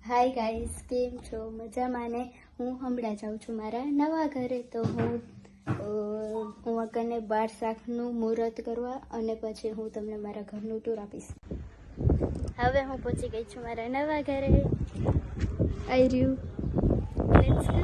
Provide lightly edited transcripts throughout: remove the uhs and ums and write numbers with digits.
Hi guys, કેમ છો? મજામાં ને? હું હમણાં જાઉં છું મારા નવા ઘરે. તો હું કને 12 શાકનું મુહૂર્ત કરવા અને પછી હું તમને મારા ઘરનું ટૂર આપીશ. હવે હું પહોંચી ગઈ છું મારા નવા ઘરે. આઈ રહ્યું. Let's go.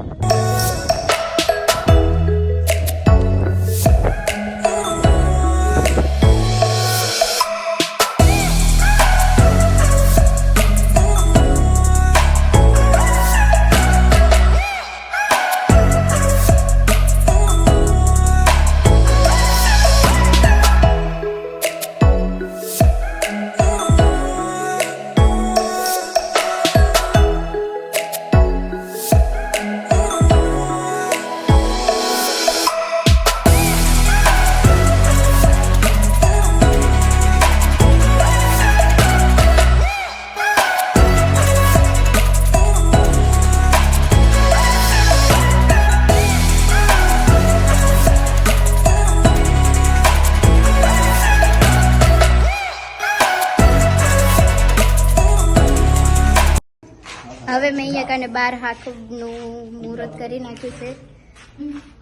હવે મેં અહીંયા કને 12 શાકનું મુહૂર્ત કરી નાખ્યું છે.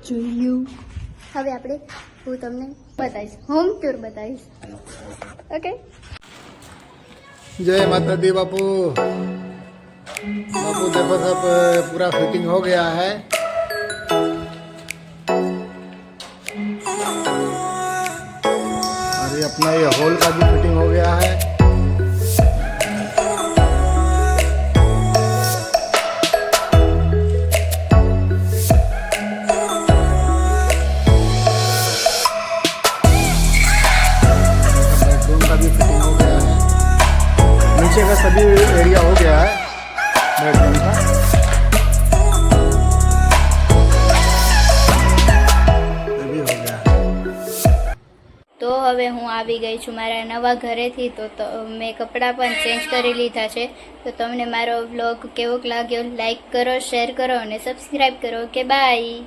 જોઈ લ્યું. હવે હું તમને બતાવીશ, હોમ ટૂર બતાવીશ. ઓકે. जय माता दी बापू। बापू देखो सब पूरा फिटिंग हो गया है। और ये अपना ये हॉल का भी फिटिंग हो गया है। बेडरूम का भी फिटिंग हो गया है। नीचे का सभी एरिया हो गया है बेडरूम का। ये भी हो गया है। તો હવે હું આવી ગઈ છું મારા નવા ઘરેથી. તો મેં કપડાં પણ ચેન્જ કરી લીધા છે. તો તમને મારો વ્લોગ કેવોક લાગ્યો લાઈક કરો, શેર કરો અને સબસ્ક્રાઈબ કરો. કે બાય.